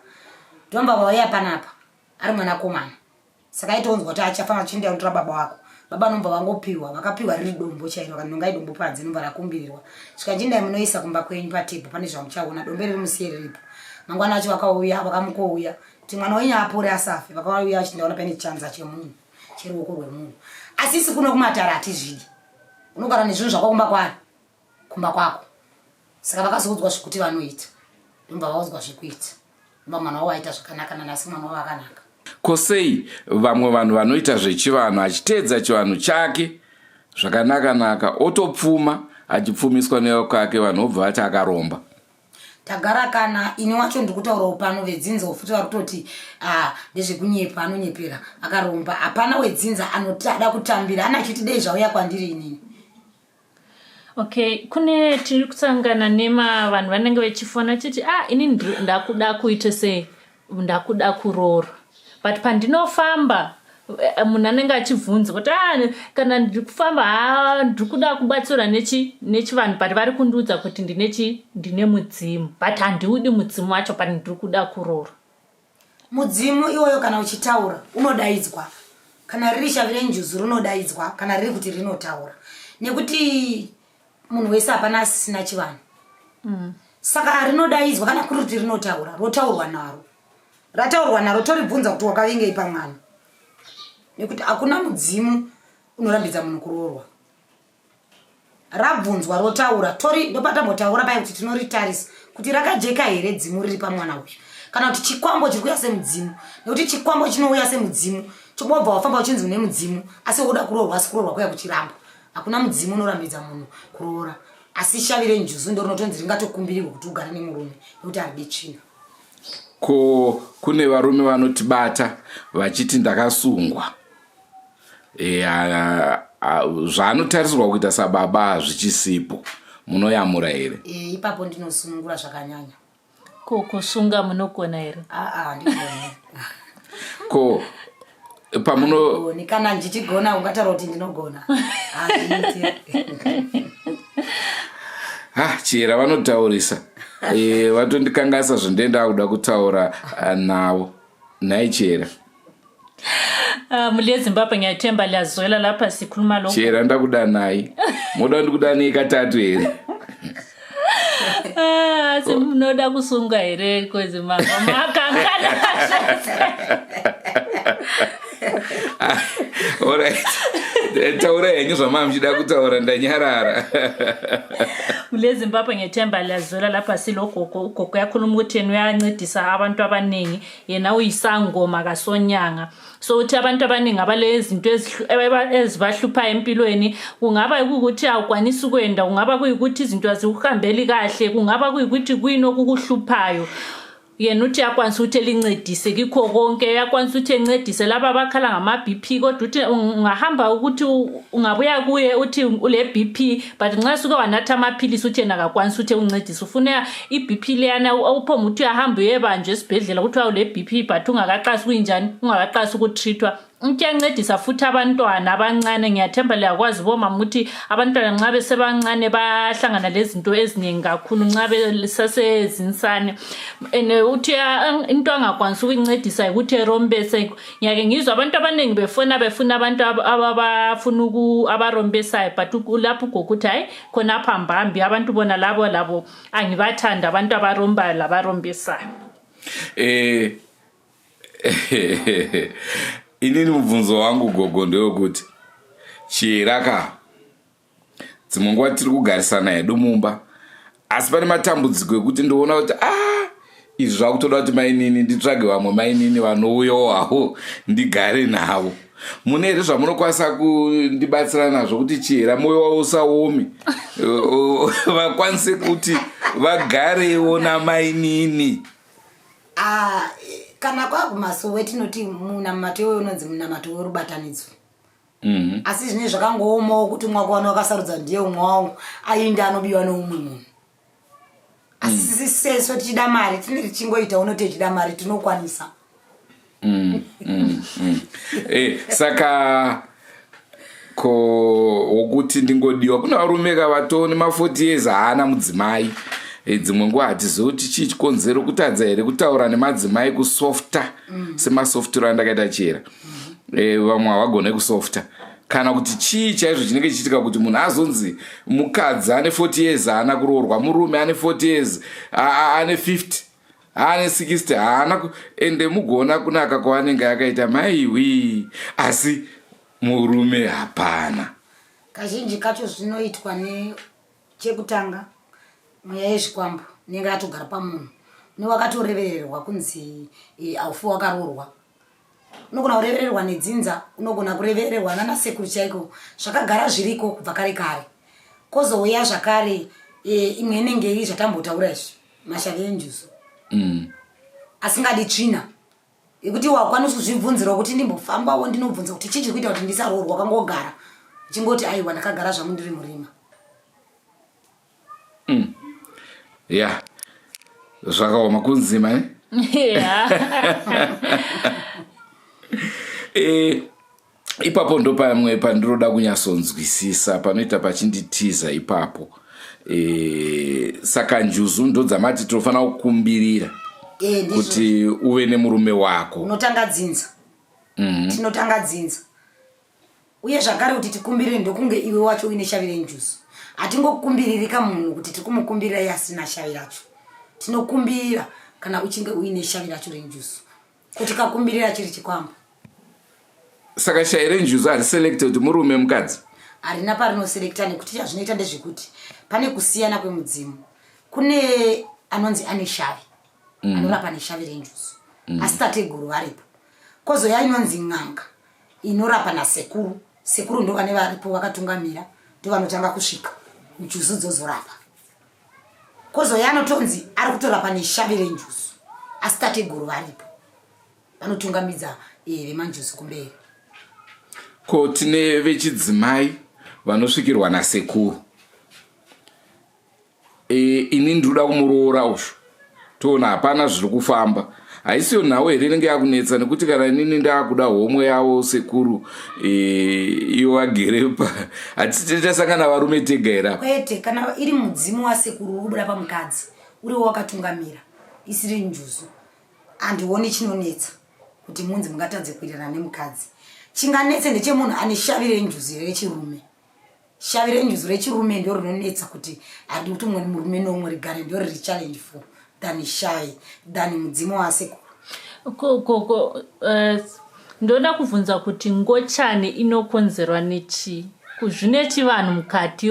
ndomba vauya panapa ari mwanakomana saka aitonzwa kuti achafa achienda kutora baba wako baba nomba vangopiwa vakapiwa riri dombo chairo kanonga idombo padzi nomba rakumbirirwa zvikachinda munoisa kumba kwenyu patebho pane zvamuchaona dombe riri musiye riripo mangwana acho vakauya vakamukouya kuti mwana wenyu apore asafe vakauya achindaona pane chanza chemunhu cheruoko rwemunhu asi isi kuno kumatara hatizvidi unogara nezvinhu zvakakumba kumba kwako saka vakazoudzwa zvekuti vanoita nomba vaudzwa zvekuita nomba mwana wavo aita zvakanaka nanasi mwana wavo akanaka. Kosei vamwe vanhu vanoita zvechivanhu achiteedza chivanhu chake zvakanaka otopfuma achipfumiswa nekwake vanhu vobva vati akaromba. Tagara kana ini wacho ndikutaurawo pano vedzinza ufuti vari kutoti ndezvekunyepa anonyepera akaromba hapana wedzinza anotada kutambira ana achiti dei zvauya kwandiri inini. Okay, kune tiri kusangana nema vanhu vanenge vechifona chiti ini ndakuda kuita sei ndakuda kuroora but pandinofamba munhu anenge achibvunza kuti kana ndiri kufamba ndiri kuda kubatsira nechivanhu but vari kundiudza kuti ndine mudzimu but handiudi mudzimu wacho but ndiri kuda kuroora. Mudzimu iwoyo kana uchitaura unodaidzwa kana riri shavire njuzu rinodaidzwa kana riri kuti rinotaura nekuti munhu wese hapana asisina chivanhu saka rinodaidzwa kana kuri kuti rinotaura rotaurwa naro rataurwa naro toribvunza kuti wakavingei pamwana nekuti hakuna mudzimu unorambidza munhu kuroorwa rabvunzwa rotaura tori ndopatambotaura pai kuti tinoritarisa kuti rakajeka here dzimu riri pamwana uyu kana kuti chikwambo chiri kuuya semudzimu nekuti chikwambo chinouya semudzimu chobobva wafamba uchinzi une mudzimu asi woda kuroorwa asi kuroorwa kuya kuchiramba hakuna mudzimu unorambidza munhu kuroora asi shavire njuzu ndo rinotonzi ringatokumbirirwa kuti ugare nemurume nekuti haridi tsvina. Ko kune varume vanotibata vachiti ndakasungwa zvanotarisirwa kuita sababa zvichisipo munoyamura here? Ipapo ndinosungura zvakanyanya. Ko kusunga munogona here? Ndikona. Ko pamuno kana ndichigona ungataura kuti ndinogona. Chira vanotaurisa vatondikangasa zvendenda kuda kutaura navo nai Chera. mulezimbabwe ngiyathemba liyazwela lapha sikhuluma lokho. Chera ndakuda nayi moda ndikudani katatu here. Simunoda kusunga here kwezimanga makangana. Alright. Taura yenyu zvamama muchida kutaura ndanyarara. mulezimbabwe ngiyathemba liyazwela lapha silogogo ugogo yakhuluma ukuthi yena uyancedisa abantu abaningi yena uyisangoma kasonyanga so uthi abantu abaningi abale izinto ezibahlupha empilweni kungaba ukuthi awukwanisi kwenda kungaba kuyikuthi izinto azikuhambeli kahle kungaba kuyikuthi kuyini okukuhluphayo yena uthi yakwanisa ukuthi elincedise kikho konke, yakwanisa ukuthi encedise laba abakhala ngama-BP, kodwa uthi ungahamba ukuthi ungabuya kuye uthi ule BP, but nxa suke wanatha amaphilisi uthi yena akakwanisa ukuthi uncedise, ufuna i-BP leyana uphoma ukuthi uyahambe uyebanjwa esibhedlela kuthiwa ule BP but ungakaqasi kuyinjani, ungakaqasi ukutreatwa. Uyancedisa futhi abantwana abancane, ngiyathemba liyakwazi bomama ukuthi abantwana nxa besebancane bahlangana lezinto eziningi kakhulu nxa besasezinsane, uthi into angakwanisa ukuyincedisa ukuthi erombese. Ngiyake ngizwa abantu abaningi befuna abantu abafuna abarombesayo, but lapho ukuthi hayi khona phambambi abantu bona labo angibathanda abantu abarombayo labarombesayo. Inini mubvunzo wangu Gogo ndeyokuti chiraka dzimwe nguva tiri kugarisana hedu mumba, asi pane matambudziko ekuti ndoona kuti izvi zvakutoda kuti mainini nditsvage vamwe mainini vanouyawo hawo ndigare navo. Mune here zvamunokwanisa kundibatsira nazvo kuti chira moyo wavo usaome vakwanise kuti vagarewo namainini? Kana kwakumasowe tinoti munamato iwoyo unonzi munamato werubatanidzwa. Asi zvine zvakangoomawo kuti mwako wano wakasarudza ndiye umwe wangu ainde anobiwa neumwe munhu. Asi sesu tichida mari tinenge tichingoita unoti tichida mari tinokwanisa. Saka wokuti ndingodiwa kuna varume kavatone ma40 years haana mudzimai. Dzimwe nguva hatizoti chii chikonzero kutadza here kutaura nemadzimai kusofta semasoftiro andakaita chera. Vamwe havagone kusofta. Kana kuti chii chaizvo chinenge chichiitika kuti munhu azonzi mukadzi ane 40 years haana kuroorwa, murume ane 40 years ane 50 ane 60 haana ende mugona kunaka kwavanenge akaita maiwi, asi murume hapana. Kazhinji kacho zvinoitwa nechekutanga mweya yezvikwambo nenge atogara pamunhu newakatorevererwa kunzi aufu wakaroorwa. Unogona kurevererwa nedzinza, unogona kurevererwa nanasekuru chaiko, zvakagara zviriko kubva kare kare. Kozouya zvakare imwe inenge iri zvatambotaura izvi mashavi enjuso asingadi tsvina yekuti wakwanisa kuzvibvunzirawo kuti ndimbofambawo ndinobvunza kuti chii chiri kuita kuti ndisaroorwa, kangogara uchingoti aiwa ndakagara zvangu ndiri murima. Yeah. Zvakaoma kunzima ipapo ndo pamwe pandiroda kunyasonzwisisa panoita pachinditiza ipapo. Saka njuzu ndo dzamati tinofanira kukumbirira kuti uve nemurume wako. Unotanga dzinza. Tinotanga dzinza. Uye zvakare kuti tikumbirire ndokunge iwe wacho uine shavi renjuzu. Hatingokumbiririka munhu kuti tikumukumbirira iye asina shavi racho. Tinokumbirira kana uchinge uine shavi racho renjuzu. Kuti kakumbirira chiri chikwambo. Saka shavi renjuzu hariselekte kuti murume mukadzi? Harina parinoselekta nekuti zvinoita ndezvekuti pane kusiyana kwemudzimu. Kune anonzi ane shavi. Anorapa neshavi renjuzu. Asi tateguru varipo. Kozoya inonzi n'anga inorapa nasekuru. Sekuru ndo vane varipo vakatungamira. Vanotanga kusvika njuzu dzozorapa. Kozoya anotonzi ari kutorapa neshavi renjuzu, asi tateguru varipo vanotungamidza vemanjuzu kumberi. Ko tine vechidzimai vanosvikirwa nasekuru. Ini ndoda kumuroora uzvo, toona hapana zviri kufamba. Haisiyo nhau here inenge yakunetsa nekuti kana inini ndakuda homwe yavo sekuru iwo vagerepa hatitetasangana varume tega era. Kwete kana iri mudzimu wasekuru uri kubuda pamukadzi uriwo wakatungamira isiri njuzu, handioni chinonetsa kuti munzi mungatadze kuirana nemukadzi. Chinganetse ndechemunhu ane shavi renjuzu rechirume. Shavi renjuzu rechirume ndio rinonetsa kuti handi kuti mumwe murume nomwe rigare, ndio riri challenge for dani shavi dani mudzimu wasekuru. Gogo ndoda kubvunza kuti ngochani inokonzerwa nechi? Zvine chivanhu mukati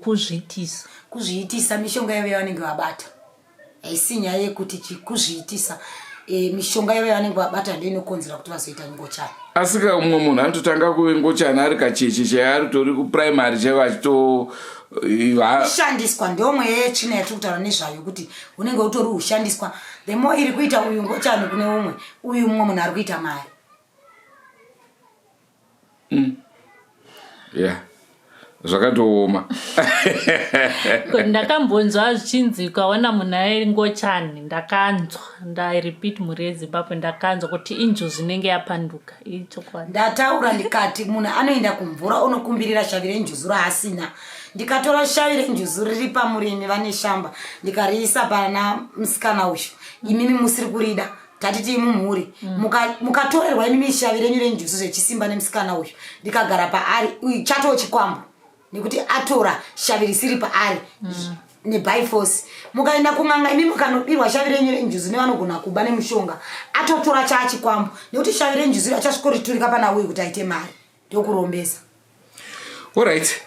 kuzviitisa? Kuzviitisa mishonga yavo yavanenge vabata. Haisi nyaya yekuti kuzviitisa mishonga yavo yavanenge vabata ndio inokonzera kuti vazoita ngochani. Asi umwe munhu anototanga kuve ngochani ari kacheche chaari tori kuprimary chaivo achito shandiswa ndomwe yechina yatikutaura nezvayo kuti unenge utori ushandiswa the more iri kuita uyu ngochani kune umwe uyu mumwe munhu ari kuita mari. Yeah. Zvakatooma. Ndakambonzwa zvichinzi ukaona munhu aingochani ndakanzwa ndarepeat mhuri yeZimbabwe ndakanzwa kuti injuzi inenge yapanduka ichokwadi. Ndataura ndikati munhu anoenda kumvura unokumbirira shavi renjuzu raasina. Ndikatora shavi renjuzu riri pamurimi vane shamba ndikariisa pana musikana uyu. Imimi musiri kurida. Tatiti mumhuri mukatorerwa imimi shavi renyu renjuzu zvechisimba nemusikana uyu ndikagara paari uyu chato Zvikwambo nekuti atora shavi risiri paari by force mukaenda kung'anga imimi mukanobirwa shavi renyu renjuzu nevanogona kuba nemushonga atotora Zvikwambo nekuti shavi renjuzu achasvikoriturika pana uyu kuti aite mari ndokurombesa. Alright.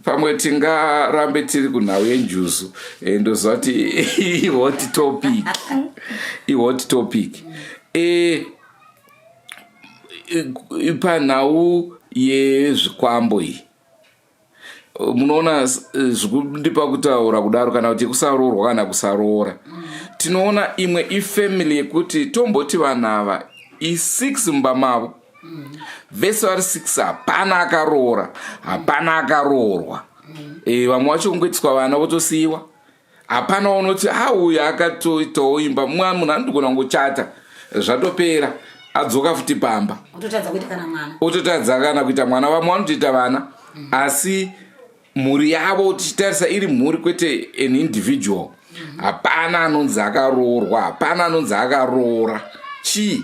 Pamwe tingarambe tiri kunhau yenjuzu ndozvati i-hot topic. I-hot topic. Panhau yeZvikwambo iyi. Munoona zvikundipa kutaura kudaro kana kuti kusaroorwa kana kusaroora. Tinoona imwe ifamily yekuti tomboti vanhu ava i6 mumba mavo. Vese vari 6 hapana akaroora, hapana akaroorwa. Vamwe vacho kungoitiswa vana votosiyiwa. Hapana unoti uyu akatoitawo imba mumwe munhu anogona kungochata zvatopera adzoka futi pamba. Ototadza kana kuita mwana. Vamwe vanotoita vana asi mhuri yavo tichitarisa iri mhuri kwete an individual. Hapana anonzi akaroorwa, hapana anonzi akaroora. Chii?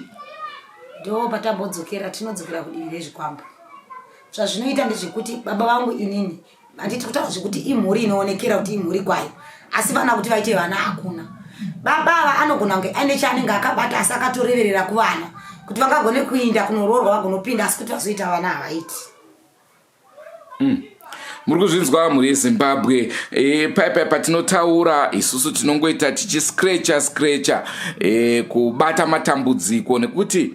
Ndo patambodzokera tinodzokera kudivi rezvikwambo. Zvazvinoita ndezvekuti baba vangu inini handiti kutaura zvekuti imhuri inoonekera kuti imhuri kwayo asi vana kuti vaite vana hakuna. Baba ava anogona kunge aine chaanenge akabata asi akatoreverera kuvana kuti vangagone kuinda kunoroorwa vagonopinda asi kuti vazoita vana havaiti. Muri kuzvinzwa mhuri yeZimbabwe. Paipai patinotaura isusu tinongoita tichiscratcha kubata matambudziko nekuti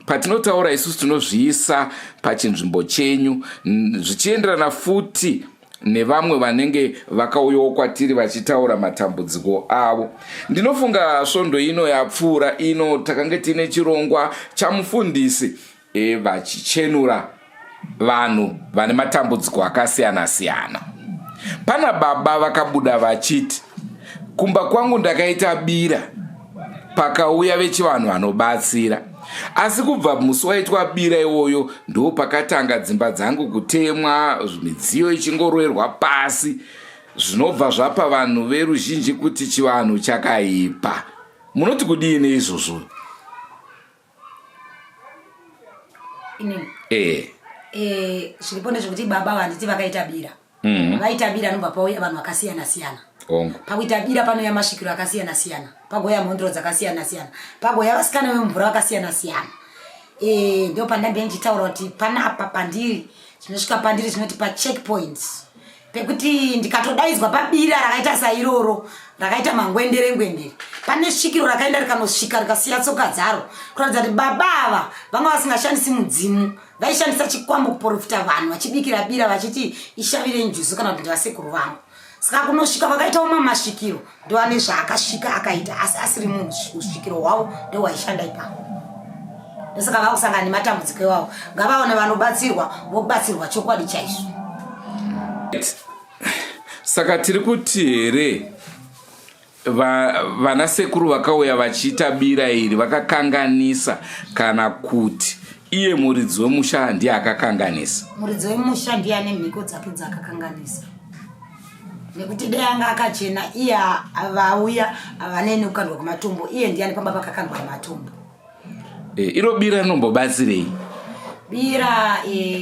patinotaura isusu tinozviisa pachinzvimbo chenyu zvichienderana futi nevamwe vanenge vakauyawo kwatiri vachitaura matambudziko avo. Ndinofunga svondo ino yapfuura ino takange tine chirongwa chamufundisi vachichenura vanhu vane matambudziko akasiyana siyana. Pana baba vakabuda vachiti kumba kwangu ndakaita bira pakauya vechivanhu vanobatsira. Asi kubva musi waitwa bira iwoyo ndo pakatanga dzimba dzangu kutemwa, midziyo ichingoroerwa pasi. Zvinobva zvapa vanhu veruzhinji kuti chivanhu chakaipa. Munoti kudini izvozvo? Zviripo ndezvekuti baba vanditi vakaita bira. Vaita bira nobva pauya vanhu vakasiyana siyana. Pakuita bira panoya masvikiro akasiyana siyana, pagoya mhondro dzakasiyana siyana, pagoya vasikana vemvura vakasiyana siyana. Ndio pandambe ndichitaura kuti panapa pandiri tinosvika pandiri tinoti pa checkpoints pekuti ndikatodaidzwa pabira rakaita sairoro rakaita mangwendere pane svikiro rakaenda rikanosvika rikasiya tsoka dzaro kuratidza kuti baba ava vanga vasingashandisi mudzimu vaishandisa Zvikwambo kuprofita vanhu vachibikira bira vachiti ishavire njuzu kana kuti vasekuru vangu. Saka kunosvika vakaita masvikiro ndo ane zvaakasvika akaita asi asiri munhu usvikiro hwavo ndo waishanda ipapo. Saka vakusangana nematambudziko iwawo ngavaone vanobatsirwa vobatsirwa chokwadi chaizvo. Saka tiri kuti here vana sekuru vakauya vachiita bira iri vakakanganisa kana kuti iye muridzi wemusha ndiye akakanganisa? Muridzi wemusha ndiye ane mhiko dzake dzakakanganisa. Nekuti dai anga akachena iye vauya vanene kukandwa kwematombo iye ndiye anepamba pakakandwa matombo. Iro bira rinombobatsirei? Bira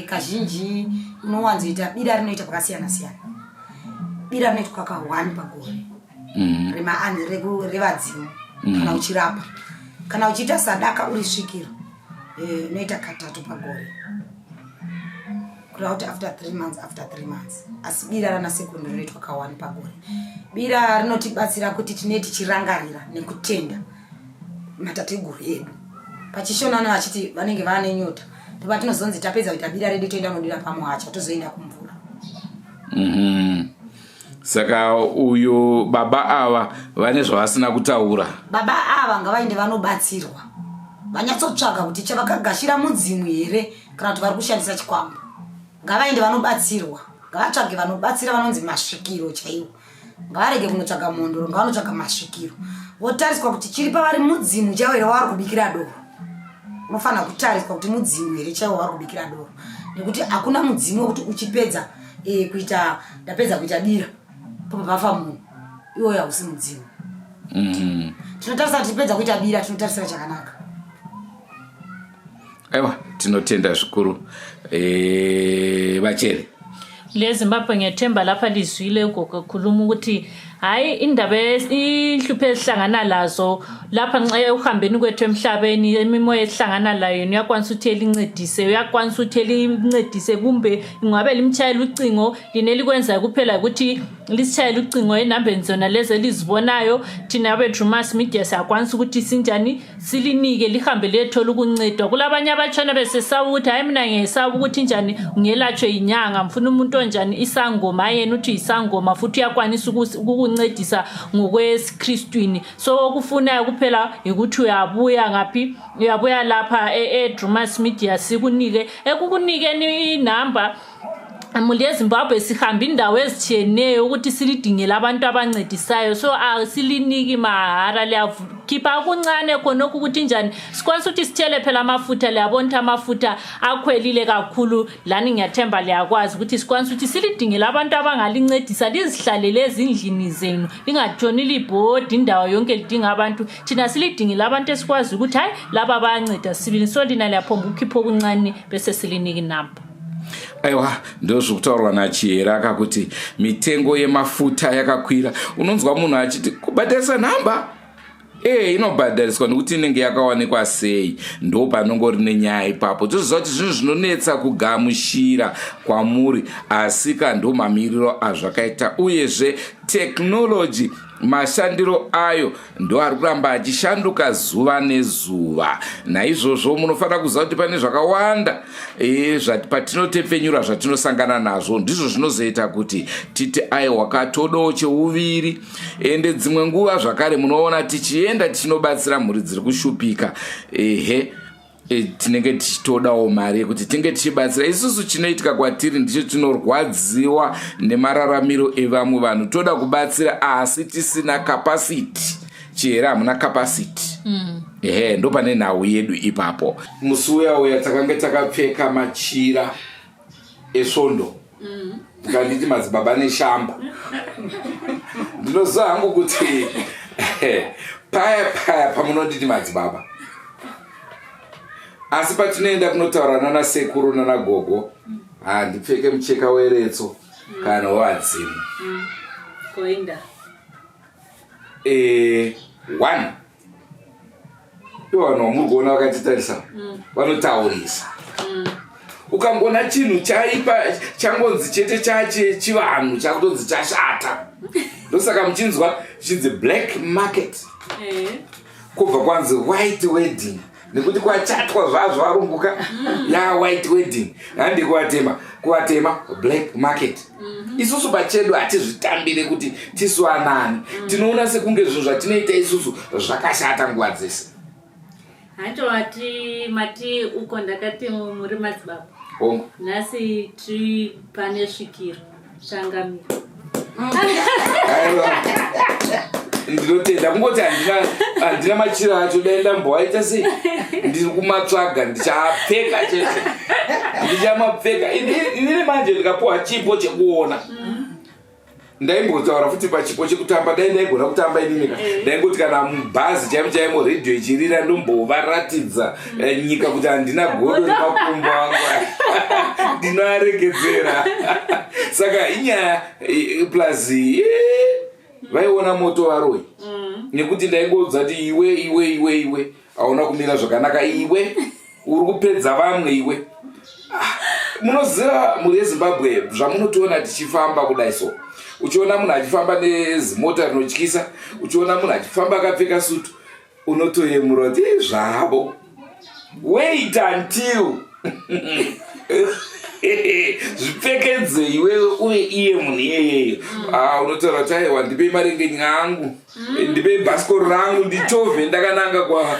kazhinji unowanzoita bira rinoita pakasiyana siyana. Bira rinoitwa kaka1 pagore. Revadzimu kana uchirapa. Kana uchiita sadaka uri svikiro unoita katatu pagore. Kurauti after 3 months. Asi bira rana sekondari rinoitwa kaka1 pagore. Bira rinotibatsira kuti tine tichirangarira nekutenda matateguru edu. Pachishonana vachiti vanenge vane nyota. Patinozonzi tapedza kuita bira redu toenda nodira pamuhacha tozoenda kumvura. Saka uyo baba ava vane zvavasina kutaura. Baba ava ngavaende vanobatsirwa. Vanyatsotsvaga kuti chavakagashira mudzimu here kana kuti vari kushandisa chikwambo. Ngavaende vanobatsirwa. Ngavatsvage vanobatsira vanonzi masvikiro chaiwo. Ngavarege kunotsvaga mondoro, ngavanotsvaga masvikiro. Votariswa kuti chiri pavari mudzimu chaiwo here wavari kubikira doro. Unofanira kutariswa kuti mudzimu here chaiwo wavari kubikira doro. Nekuti hakuna mudzimu wekuti uchipedza kuita ndapedza kuita bira. Pafa munhu. Iwoyo hausi mudzimu. Tinotarisa kuti tipedza kuita bira tinotarisira chakanaka. Aiwa, tinotenda zvikuru. Vachere. LeZimbabwe ngethemba lapha lizwile ugogo khuluma ukuthi hayi indaba ihluphe esihlangana lazo lapha nxa uhambeni kwethu emhlabeni imimoya esihlangana layo uyakwanisa ukuthi elincedise uyakwanisa ukuthi elincedise kumbe ingabe limtshayela ucingo lineli kwenza kuphela ukuthi lisitshayela ucingo enambeni zona lezi elizibonayo thina abe Drewmas media siyakwanisa ukuthi sinjani silinike lihambe lethola ukuncedwa kulabanye abatshana besesaba ukuthi hayi mina ngiyesaba ukuthi njani ngelatshwe inyanga mfuna umuntu onjani isangoma yena uthi isangoma futhi uyakwanisa ukuncedisa ngokwesikhristwini so okufunayo kuphela ukuthi uyabuya ngaphi uyabuya lapha Drewmas media sikunike ekukunikeni inamba MiDZIMU sihamba indawo ezitshiyeneyo ukuthi silidingele abantu abancedisayo so asiliniki mahara liyakhipha kuncane khona ukuthi njani sikwanisa ukuthi sithele phela amafutha liyabona amafutha akhwelile kakhulu lani ngiyathemba liyakwazi ukuthi sikwanisa ukuthi silidingele abantu abangalincedisa lizihlalele ezindlini zenu lingatshoni libhodi indawo yonke lidinga abantu thina silidingele abantu esikwazi ukuthi hayi laba bayanceda sibili so lina liyaphomba ukukhipha okuncane bese siliniki inamba. Aiwa, ndozvokutaurwa naChiyera akakuti mitengo yemafuta yakakwira. Unonzwa munhu achiti kubhadharisa nhamba? Inobhadhariswa nekuti inenge yakawanikwa sei. Ndo panongori nenyaya ipapo. Toziva kuti zvinhu zvinonetsa kugamuchira kwamuri asika ndo mamiriro azvakaita uyezve technology mashandiro ayo ndo ari kuramba achishanduka zuva nezuva. Naizvozvo munofanira kuziva kuti pane zvakawanda patinotepfenyura zvatinosangana nazvo ndizvo zvinozoita kuti titi aiwa katodawo cheuviri ende dzimwe nguva zvakare munoona tichienda tichinobatsira mhuri dziri kushupika tinenge tichitodawo mari yekuti tinge tichibatsira isusu chinoitika kwatiri ndicho tinorwadziwa nemararamiro evamwe vanhu toda kubatsira asi tisina capacity. Chiyera hamuna capacity. Ndo pane nhau yedu ipapo. Musi uya takange takapfeka machira esvondo tikanditi madzibaba neshamba ndinoziva hangu kuti paya pamunoditi madzibaba asi patinoenda kunotaurana nasekuru nanagogo ndipfeke mucheka weretso kana wadzimu koinda 1 ivanhu vamuri kuona vakatitarisa vanotaurisa ukangona chinhu chaipa changonzi chete chache chivanhu chakutonzi chashata ndosaka muchinzwa chichinzi black market kubva kwanzi white wedding nekuti kwachatwa zvazvo varumbuka white wedding handi kuvatema black market. Isusu pachedu hatizvitambire kuti tisu vanani tinoona sekunge zvinhu zvatinoita isusu zvakashata nguva dzese. Hacho mati uko ndakati muri madzibaba nhasi tiri pane svikiro shangamiro ndinotenda kungoti handina machira acho daenda mbowaita sei ndiri kumatsvaga ndichapfeka chete ndichamapfeka inini manje ndikapuwa chipo chekuona ndaimbotaura futi pachipo chekutamba dai ndaigona kutamba inimika ndaingoti kana mubhazi chaimo redhiyo ichirira ndombovaratidza nyika kuti handina godo nemakumbo angu ndinoaregedzera saka inyaya plus vaiona moto varoi nekuti ndaingodza kuti iwe hauna kumira zvakanaka iwe uri kupedza vamwe iwe. Munoziva muri yeZimbabwe zvamunotiona tichifamba kudai so uchiona munhu achifamba nezimota rinotyisa uchiona munhu achifamba akapfeka sutu unotoyemura kuti zvavo wait until zvipfekedze iwewe uye iye munhu iyeyeyo. Unotaura kuti aiwa ndipei marengenyi angu, ndipei bhasikoro rangu ndichovhe ndakananga kwa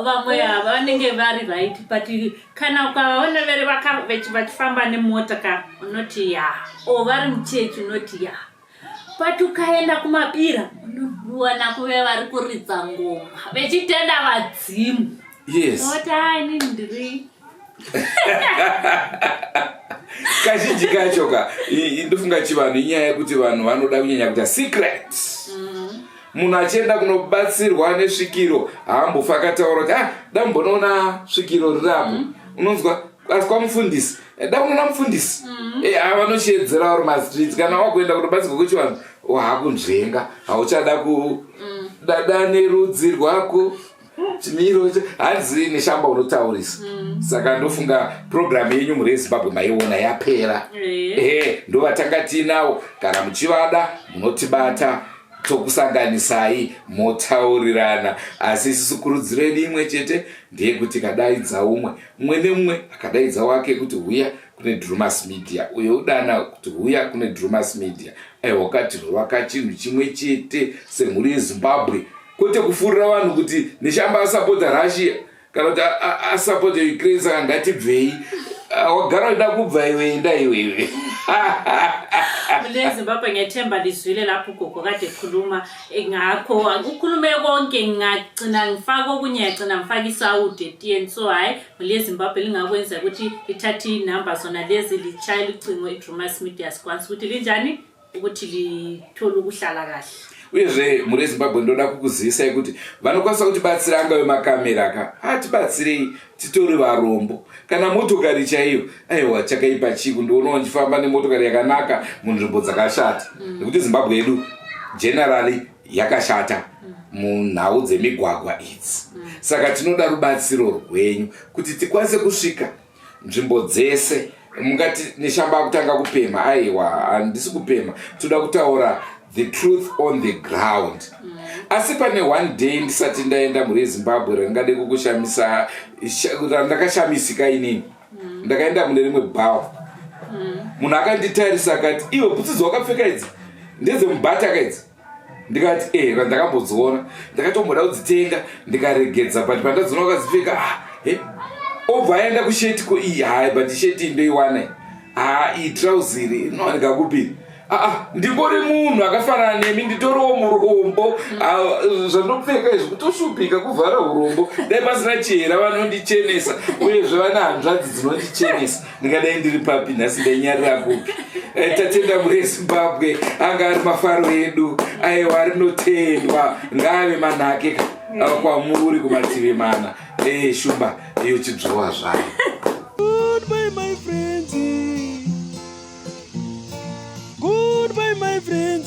vamwe ava vanenge vari right, but kana ukaona vere vachifamba nemota ka unoti ya, o vari muchechi unoti ya, but ukaenda kumabira unowana kuve vari kuridza ngoma vechitenda vadzimu. Yes. Oti ini ndiri kazhinji kacho ka ndofunga chivanhu inyaya yekuti vanhu vanoda kunyanya kuita secrets. Munhu achienda kunobatsirwa nesvikiro haambofa akataura kuti dambonoona svikiro rirapo. Unonzwa asi kwamufundisi dakunoona mufundisi vanochiedzera vari mastreet. Kana wakuenda kunobatsirwa kuchivanhu hakunzvenga, hauchada kudada nerudzi rwako chimiro hanzi neshamba unotaurisa. Saka ndofunga programu yenyu muri yeZimbabwe maiona yapera. Ndovatanga tiinawo. Kana muchivada munotibata tokusanganisai motaurirana. Asi isusu kurudziro yedu imwe chete ndeyekuti kadaidza umwe nemumwe akadaidza wake kuti huya kune Drewmas Media, uyo udana kuti huya kune Drewmas Media, wakati rwaka chinhu chimwe chete semhuri yeZimbabwe, kwete kufurira vanhu kuti neshamba asapota Russia kana kuti asapota Ukraine. Saka ngatibvei, wagara uda kubva iwe enda iwewe. Mule Zimbabwe ngeThemba lizwile lapho Gogo kade khuluma ngakho ukukhulume konke ngagcina ngifaka okunye yagcina ngifaka isawudi etiyeni. So hayi mule Zimbabwe lingakwenza ukuthi lithathe inamba zona lezi lichayile ucingo iDrewmas Media sikwanisa ukuthi linjani ukuthi lithole ukuhlala kahle. Uyezve muri Zimbabwe ndoda kukuzivisa kuti vanokwanisa kuti batsira anga vemakamera ka atibatsirei titori varombo kana motokari chaiyo. Aiwa chakaipa chiku ndoonawo ndifamba nemotokari yakanaka munzvimbo dzakashata, nekuti Zimbabwe yedu generally yakashata munhau dzemigwagwa idzi. Saka tinoda rubatsiro rwenyu kuti tikwanise kusvika nzvimbo dzese. Mungati neshamba kutanga kupema, aiwa handisi kupema, toda kutaura the truth on the ground. Asi pane one day ndisati ndaenda muri Zimbabwe rangade kukushamisa, ndakashamisika inini. Ndakaenda mune rimwe bhawa. Munhu akanditarisa akati, iwe bhutsi dzawakapfeka idzi ndedze mubhata kaidzi. Ndikati ndakambodziona, ndakatomboda kudzitenga ndikaregedza, but pandadziona wakadzipfeka obva aenda kusheti ko hayi but sheti ndoiwana iyi trouseri inowanika kupiri. Ndingori munhu akafanana nemi, nditoriwo murombo. Zvandopfeka izvi kutoshupika kuvhara urombo. Dai pasina chihera vanondichenesa, uyezve vana hanzvadzi dzinondichenesa. Ndingadai ndiri papi nhasi ndainyarira kupi. Tatenda muri Zimbabwe anga ari mafaro edu, aiwa rinotendwa ngaave manhake kwamuri kumativi mana. Shumba iyo chidzvowa zvayo. Goodbye my friends. Goodbye my friends.